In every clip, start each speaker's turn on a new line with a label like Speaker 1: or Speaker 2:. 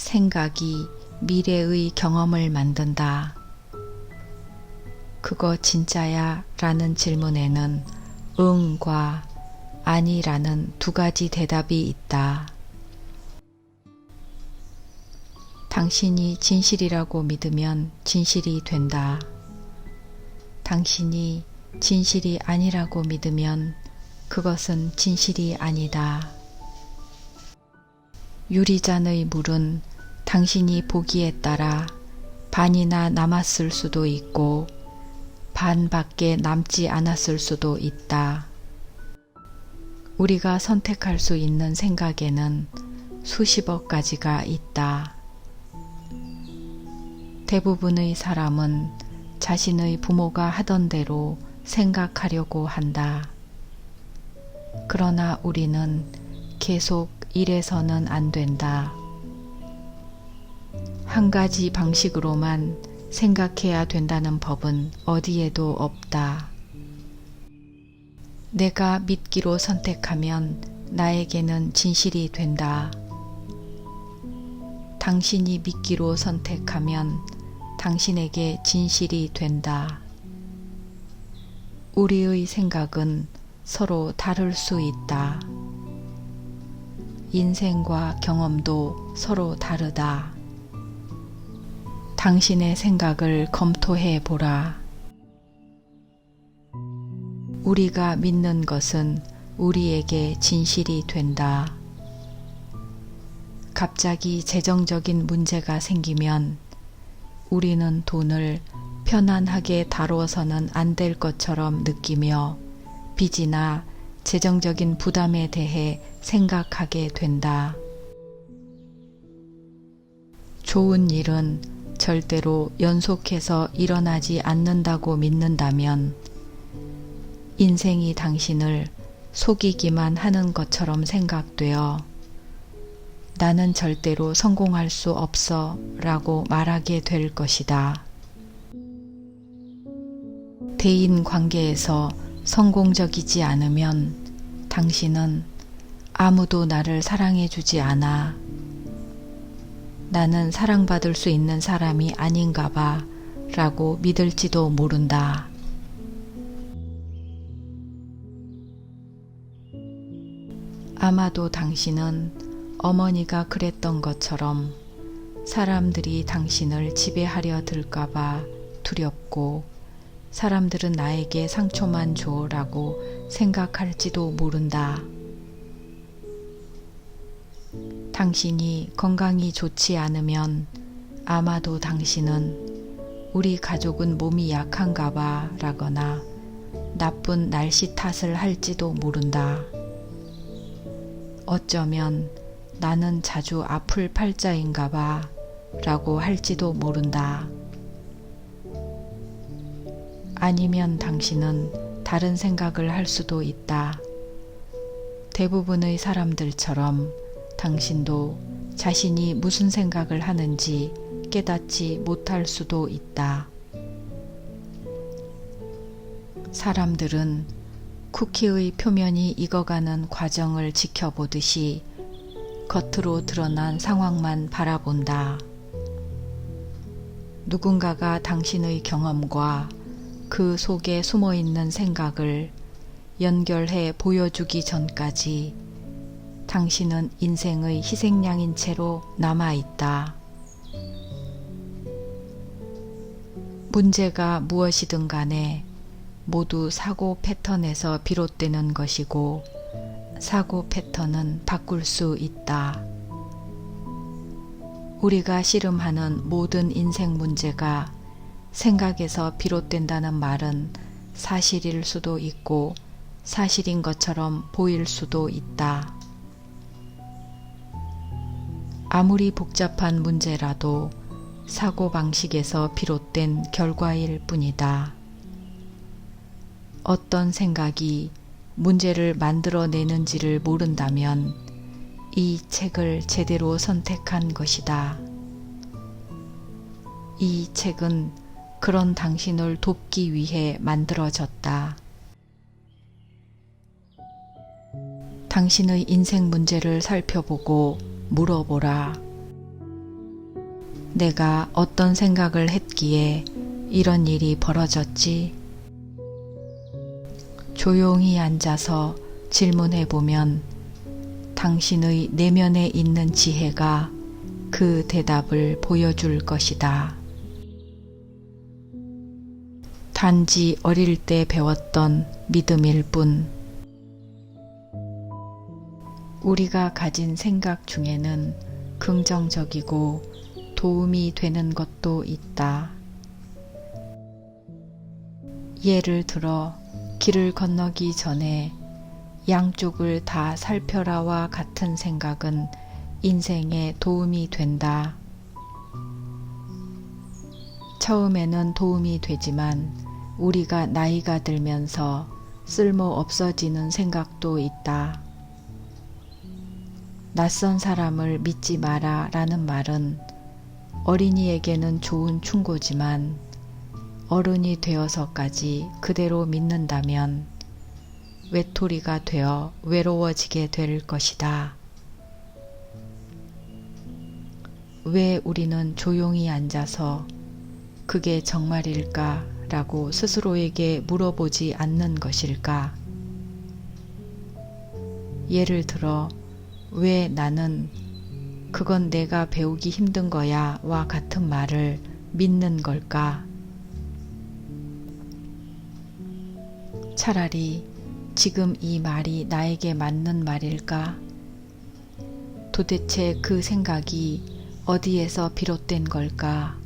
Speaker 1: 생각이 미래의 경험을 만든다. 그거 진짜야? 라는 질문에는 응과 아니라는 두 가지 대답이 있다. 당신이 진실이라고 믿으면 진실이 된다. 당신이 진실이 아니라고 믿으면 그것은 진실이 아니다. 유리잔의 물은 당신이 보기에 따라 반이나 남았을 수도 있고 반밖에 남지 않았을 수도 있다. 우리가 선택할 수 있는 생각에는 수십억 가지가 있다. 대부분의 사람은 자신의 부모가 하던 대로 생각하려고 한다. 그러나 우리는 계속 이래서는 안 된다. 한 가지 방식으로만 생각해야 된다는 법은 어디에도 없다. 내가 믿기로 선택하면 나에게는 진실이 된다. 당신이 믿기로 선택하면 당신에게 진실이 된다. 우리의 생각은 서로 다를 수 있다. 인생과 경험도 서로 다르다. 당신의 생각을 검토해 보라. 우리가 믿는 것은 우리에게 진실이 된다. 갑자기 재정적인 문제가 생기면 우리는 돈을 편안하게 다루어서는 안 될 것처럼 느끼며 빚이나 재정적인 부담에 대해 생각하게 된다. 좋은 일은 절대로 연속해서 일어나지 않는다고 믿는다면 인생이 당신을 속이기만 하는 것처럼 생각되어 나는 절대로 성공할 수 없어 라고 말하게 될 것이다. 대인 관계에서 성공적이지 않으면 당신은 아무도 나를 사랑해주지 않아. 나는 사랑받을 수 있는 사람이 아닌가 봐 라고 믿을지도 모른다. 아마도 당신은 어머니가 그랬던 것처럼 사람들이 당신을 지배하려 들까봐 두렵고 사람들은 나에게 상처만 줘 라고 생각할지도 모른다. 당신이 건강이 좋지 않으면 아마도 당신은 우리 가족은 몸이 약한가 봐 라거나 나쁜 날씨 탓을 할지도 모른다. 어쩌면 나는 자주 아플 팔자인가 봐 라고 할지도 모른다. 아니면 당신은 다른 생각을 할 수도 있다. 대부분의 사람들처럼 당신도 자신이 무슨 생각을 하는지 깨닫지 못할 수도 있다. 사람들은 쿠키의 표면이 익어가는 과정을 지켜보듯이 겉으로 드러난 상황만 바라본다. 누군가가 당신의 경험과 그 속에 숨어있는 생각을 연결해 보여주기 전까지 당신은 인생의 희생양인 채로 남아있다. 문제가 무엇이든 간에 모두 사고 패턴에서 비롯되는 것이고 사고 패턴은 바꿀 수 있다. 우리가 씨름하는 모든 인생 문제가 생각에서 비롯된다는 말은 사실일 수도 있고 사실인 것처럼 보일 수도 있다. 아무리 복잡한 문제라도 사고방식에서 비롯된 결과일 뿐이다. 어떤 생각이 문제를 만들어내는지를 모른다면 이 책을 제대로 선택한 것이다. 이 책은 그런 당신을 돕기 위해 만들어졌다. 당신의 인생 문제를 살펴보고 물어보라. 내가 어떤 생각을 했기에 이런 일이 벌어졌지? 조용히 앉아서 질문해보면 당신의 내면에 있는 지혜가 그 대답을 보여줄 것이다. 단지 어릴 때 배웠던 믿음일 뿐. 우리가 가진 생각 중에는 긍정적이고 도움이 되는 것도 있다. 예를 들어 길을 건너기 전에 양쪽을 다 살펴라와 같은 생각은 인생에 도움이 된다. 처음에는 도움이 되지만 우리가 나이가 들면서 쓸모 없어지는 생각도 있다. 낯선 사람을 믿지 마라 라는 말은 어린이에게는 좋은 충고지만 어른이 되어서까지 그대로 믿는다면 외톨이가 되어 외로워지게 될 것이다. 왜 우리는 조용히 앉아서 그게 정말일까? 라고 스스로에게 물어보지 않는 것일까? 예를 들어, 왜 나는 그건 내가 배우기 힘든 거야 와 같은 말을 믿는 걸까? 차라리 지금 이 말이 나에게 맞는 말일까? 도대체 그 생각이 어디에서 비롯된 걸까?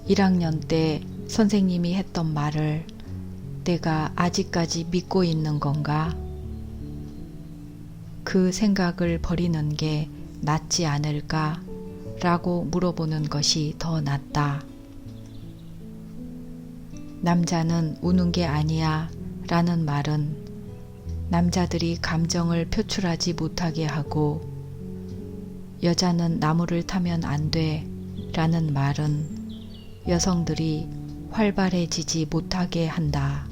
Speaker 1: 1학년 때 선생님이 했던 말을 내가 아직까지 믿고 있는 건가? 그 생각을 버리는 게 낫지 않을까? 라고 물어보는 것이 더 낫다. 남자는 우는 게 아니야 라는 말은 남자들이 감정을 표출하지 못하게 하고 여자는 나무를 타면 안 돼 라는 말은 여성들이 활발해지지 못하게 한다.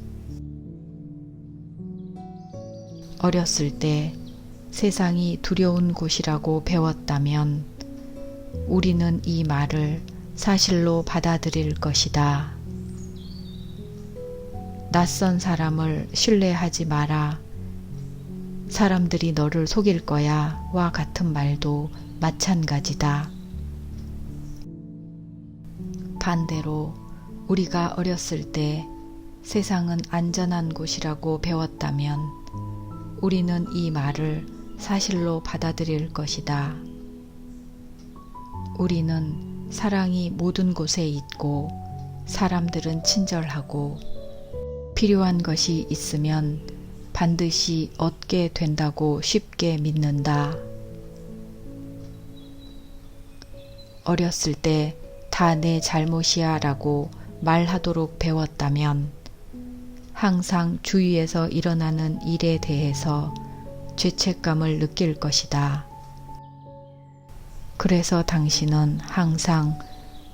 Speaker 1: 어렸을 때 세상이 두려운 곳이라고 배웠다면 우리는 이 말을 사실로 받아들일 것이다. 낯선 사람을 신뢰하지 마라. 사람들이 너를 속일 거야 와 같은 말도 마찬가지다. 반대로 우리가 어렸을 때 세상은 안전한 곳이라고 배웠다면 우리는 이 말을 사실로 받아들일 것이다. 우리는 사랑이 모든 곳에 있고 사람들은 친절하고 필요한 것이 있으면 반드시 얻게 된다고 쉽게 믿는다. 어렸을 때 다 내 잘못이야 라고 말하도록 배웠다면 항상 주위에서 일어나는 일에 대해서 죄책감을 느낄 것이다. 그래서 당신은 항상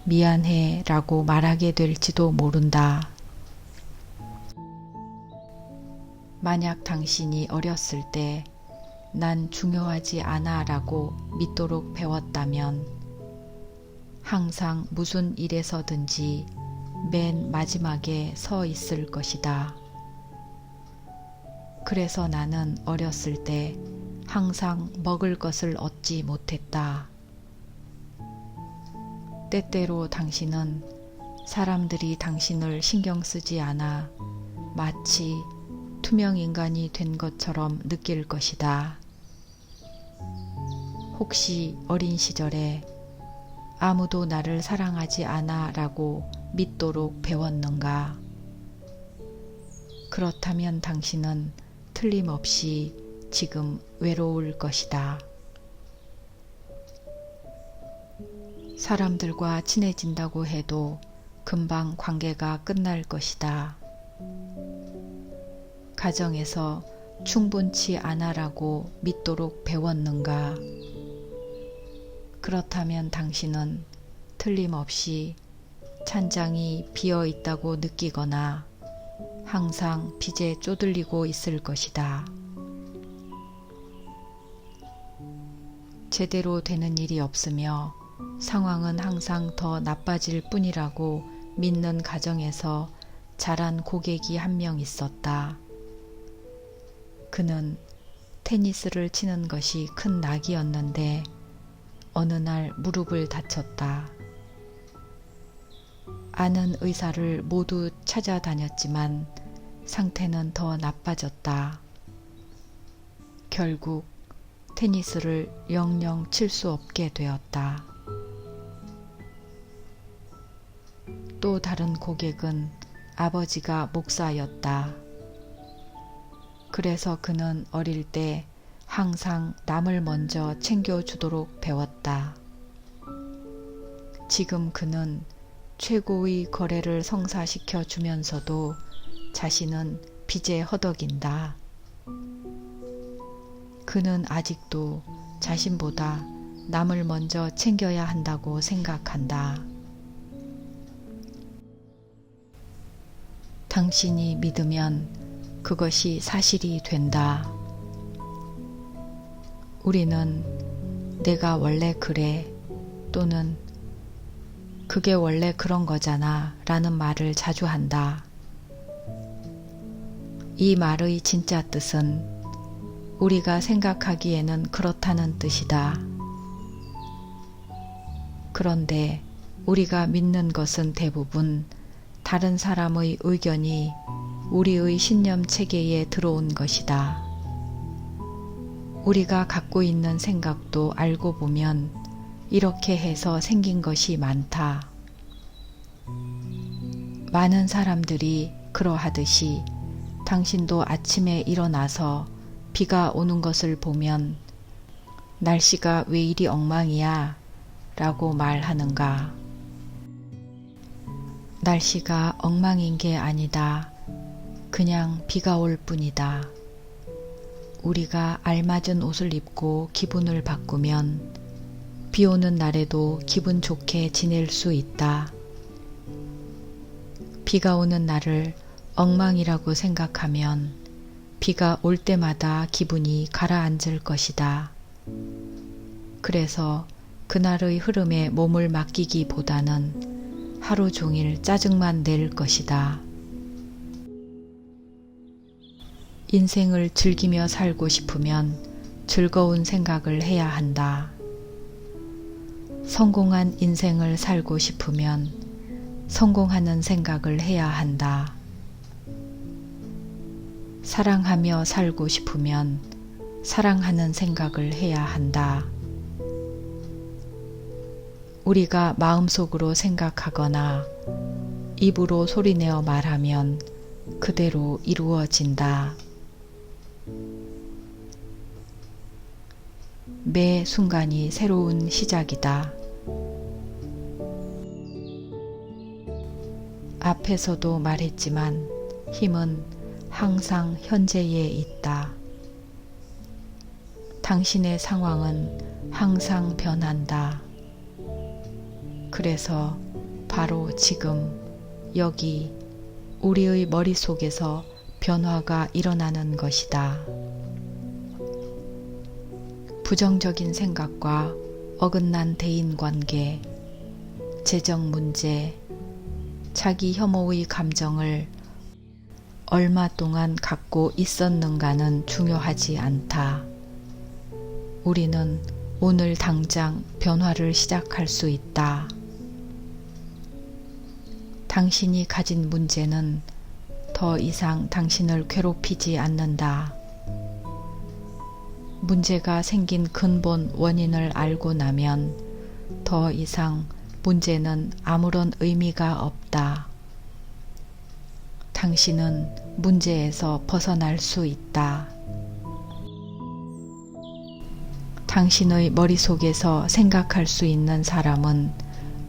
Speaker 1: 미안해 라고 말하게 될지도 모른다. 만약 당신이 어렸을 때 난 중요하지 않아 라고 믿도록 배웠다면 항상 무슨 일에서든지 맨 마지막에 서 있을 것이다. 그래서 나는 어렸을 때 항상 먹을 것을 얻지 못했다. 때때로 당신은 사람들이 당신을 신경 쓰지 않아 마치 투명인간이 된 것처럼 느낄 것이다. 혹시 어린 시절에 아무도 나를 사랑하지 않아 라고 믿도록 배웠는가? 그렇다면 당신은 틀림없이 지금 외로울 것이다. 사람들과 친해진다고 해도 금방 관계가 끝날 것이다. 가정에서 충분치 않아라고 믿도록 배웠는가? 그렇다면 당신은 틀림없이 찬장이 비어 있다고 느끼거나 항상 빚에 쪼들리고 있을 것이다. 제대로 되는 일이 없으며 상황은 항상 더 나빠질 뿐이라고 믿는 가정에서 자란 고객이 한 명 있었다. 그는 테니스를 치는 것이 큰 낙이었는데 어느 날 무릎을 다쳤다. 아는 의사를 모두 찾아다녔지만 상태는 더 나빠졌다. 결국 테니스를 영영 칠 수 없게 되었다. 또 다른 고객은 아버지가 목사였다. 그래서 그는 어릴 때 항상 남을 먼저 챙겨주도록 배웠다. 지금 그는 최고의 거래를 성사시켜 주면서도 자신은 빚에 허덕인다. 그는 아직도 자신보다 남을 먼저 챙겨야 한다고 생각한다. 당신이 믿으면 그것이 사실이 된다. 우리는 내가 원래 그래 또는 그게 원래 그런 거잖아 라는 말을 자주 한다. 이 말의 진짜 뜻은 우리가 생각하기에는 그렇다는 뜻이다. 그런데 우리가 믿는 것은 대부분 다른 사람의 의견이 우리의 신념 체계에 들어온 것이다. 우리가 갖고 있는 생각도 알고 보면 이렇게 해서 생긴 것이 많다. 많은 사람들이 그러하듯이 당신도 아침에 일어나서 비가 오는 것을 보면 날씨가 왜 이리 엉망이야 라고 말하는가? 날씨가 엉망인 게 아니다. 그냥 비가 올 뿐이다. 우리가 알맞은 옷을 입고 기분을 바꾸면 비 오는 날에도 기분 좋게 지낼 수 있다. 비가 오는 날을 엉망이라고 생각하면 비가 올 때마다 기분이 가라앉을 것이다. 그래서 그날의 흐름에 몸을 맡기기보다는 하루 종일 짜증만 낼 것이다. 인생을 즐기며 살고 싶으면 즐거운 생각을 해야 한다. 성공한 인생을 살고 싶으면 성공하는 생각을 해야 한다. 사랑하며 살고 싶으면 사랑하는 생각을 해야 한다. 우리가 마음속으로 생각하거나 입으로 소리내어 말하면 그대로 이루어진다. 매 순간이 새로운 시작이다. 앞에서도 말했지만 힘은 항상 현재에 있다. 당신의 상황은 항상 변한다. 그래서 바로 지금 여기 우리의 머릿속에서 변화가 일어나는 것이다. 부정적인 생각과 어긋난 대인관계, 재정 문제, 자기 혐오의 감정을 얼마 동안 갖고 있었는가는 중요하지 않다. 우리는 오늘 당장 변화를 시작할 수 있다. 당신이 가진 문제는 더 이상 당신을 괴롭히지 않는다. 문제가 생긴 근본 원인을 알고 나면 더 이상 문제는 아무런 의미가 없다. 당신은 문제에서 벗어날 수 있다. 당신의 머릿속에서 생각할 수 있는 사람은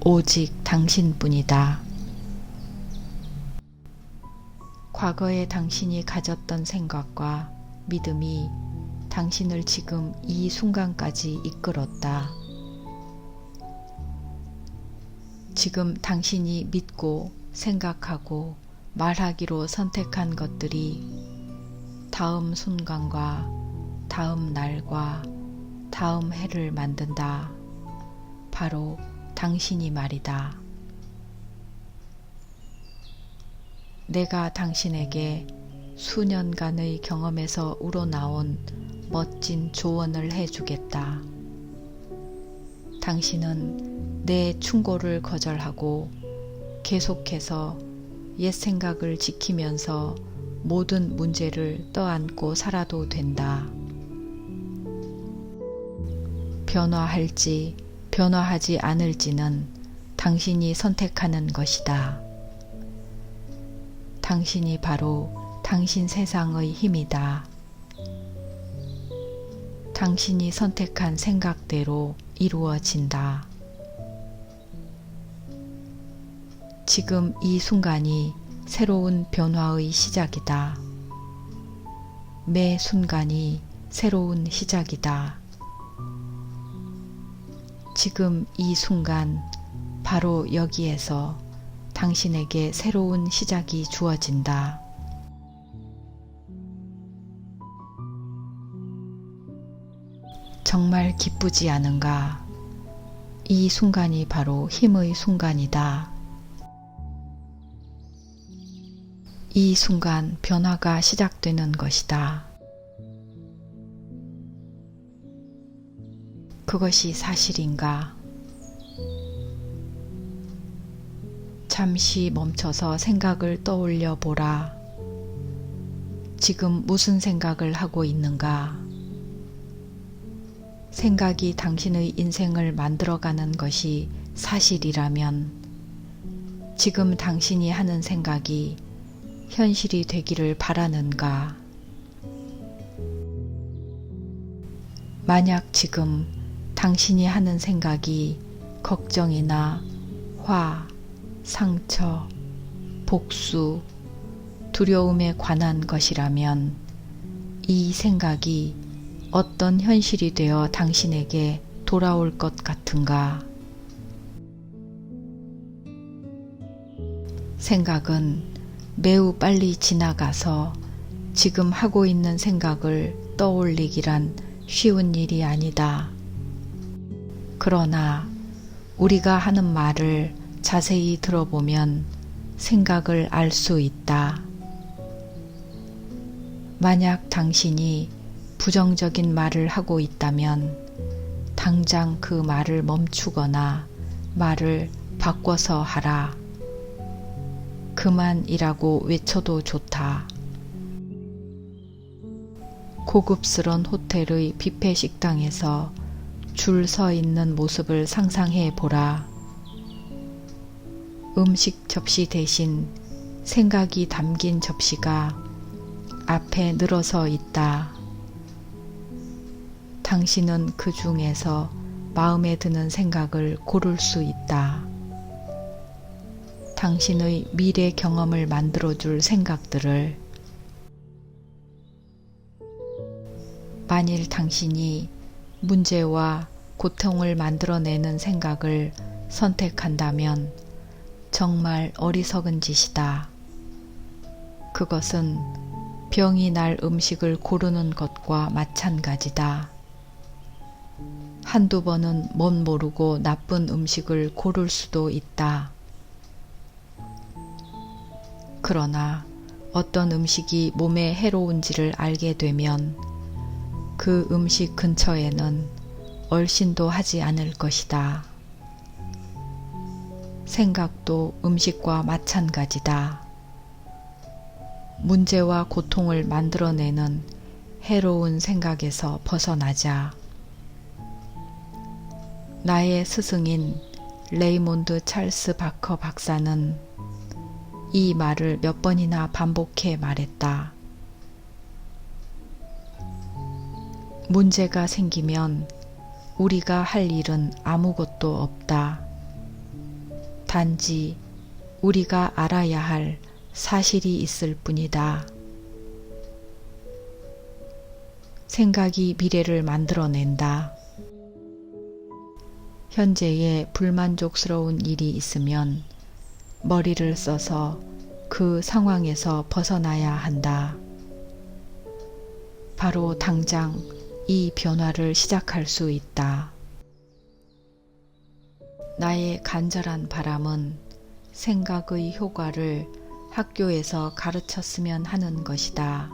Speaker 1: 오직 당신뿐이다. 과거에 당신이 가졌던 생각과 믿음이 당신을 지금 이 순간까지 이끌었다. 지금 당신이 믿고 생각하고 말하기로 선택한 것들이 다음 순간과 다음 날과 다음 해를 만든다. 바로 당신이 말이다. 내가 당신에게 수년간의 경험에서 우러나온 멋진 조언을 해주겠다. 당신은 내 충고를 거절하고 계속해서 옛 생각을 지키면서 모든 문제를 떠안고 살아도 된다. 변화할지 변화하지 않을지는 당신이 선택하는 것이다. 당신이 바로 당신 세상의 힘이다. 당신이 선택한 생각대로 이루어진다. 지금 이 순간이 새로운 변화의 시작이다. 매 순간이 새로운 시작이다. 지금 이 순간 바로 여기에서 당신에게 새로운 시작이 주어진다. 정말 기쁘지 않은가? 이 순간이 바로 힘의 순간이다. 이 순간 변화가 시작되는 것이다. 그것이 사실인가? 잠시 멈춰서 생각을 떠올려 보라. 지금 무슨 생각을 하고 있는가? 생각이 당신의 인생을 만들어가는 것이 사실이라면 지금 당신이 하는 생각이 현실이 되기를 바라는가? 만약 지금 당신이 하는 생각이 걱정이나 화, 상처, 복수, 두려움에 관한 것이라면 이 생각이 어떤 현실이 되어 당신에게 돌아올 것 같은가? 생각은 매우 빨리 지나가서 지금 하고 있는 생각을 떠올리기란 쉬운 일이 아니다. 그러나 우리가 하는 말을 자세히 들어보면 생각을 알 수 있다. 만약 당신이 부정적인 말을 하고 있다면 당장 그 말을 멈추거나 말을 바꿔서 하라. 그만이라고 외쳐도 좋다. 고급스런 호텔의 뷔페 식당에서 줄 서 있는 모습을 상상해 보라. 음식 접시 대신 생각이 담긴 접시가 앞에 늘어서 있다. 당신은 그 중에서 마음에 드는 생각을 고를 수 있다. 당신의 미래 경험을 만들어줄 생각들을. 만일 당신이 문제와 고통을 만들어내는 생각을 선택한다면 정말 어리석은 짓이다. 그것은 병이 날 음식을 고르는 것과 마찬가지다. 한두 번은 못 모르고 나쁜 음식을 고를 수도 있다. 그러나 어떤 음식이 몸에 해로운지를 알게 되면 그 음식 근처에는 얼씬도 하지 않을 것이다. 생각도 음식과 마찬가지다. 문제와 고통을 만들어내는 해로운 생각에서 벗어나자. 나의 스승인 레이몬드 찰스 바커 박사는 이 말을 몇 번이나 반복해 말했다. 문제가 생기면 우리가 할 일은 아무것도 없다. 단지 우리가 알아야 할 사실이 있을 뿐이다. 생각이 미래를 만들어낸다. 현재에 불만족스러운 일이 있으면 머리를 써서 그 상황에서 벗어나야 한다. 바로 당장 이 변화를 시작할 수 있다. 나의 간절한 바람은 생각의 효과를 학교에서 가르쳤으면 하는 것이다.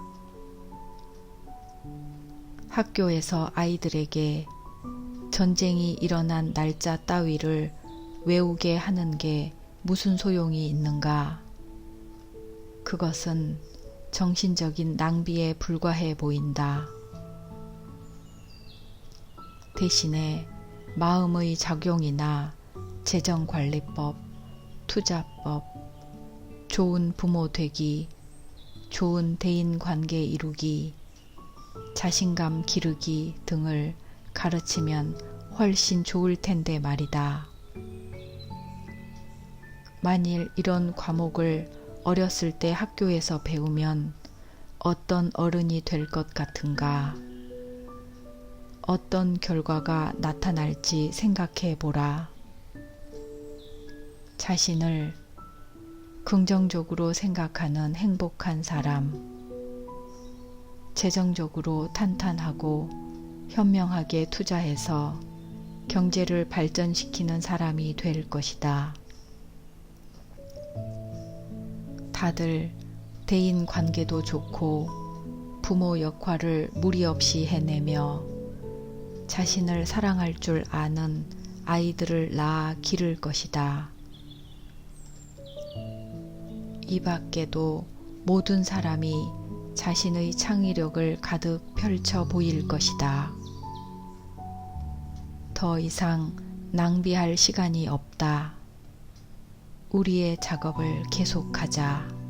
Speaker 1: 학교에서 아이들에게 전쟁이 일어난 날짜 따위를 외우게 하는 게 무슨 소용이 있는가? 그것은 정신적인 낭비에 불과해 보인다. 대신에 마음의 작용이나 재정관리법, 투자법, 좋은 부모 되기, 좋은 대인관계 이루기, 자신감 기르기 등을 가르치면 훨씬 좋을 텐데 말이다. 만일 이런 과목을 어렸을 때 학교에서 배우면 어떤 어른이 될 것 같은가? 어떤 결과가 나타날지 생각해 보라. 자신을 긍정적으로 생각하는 행복한 사람, 재정적으로 탄탄하고 현명하게 투자해서 경제를 발전시키는 사람이 될 것이다. 다들 대인 관계도 좋고 부모 역할을 무리 없이 해내며 자신을 사랑할 줄 아는 아이들을 낳아 기를 것이다. 이 밖에도 모든 사람이 자신의 창의력을 가득 펼쳐 보일 것이다. 더 이상 낭비할 시간이 없다. 우리의 작업을 계속하자.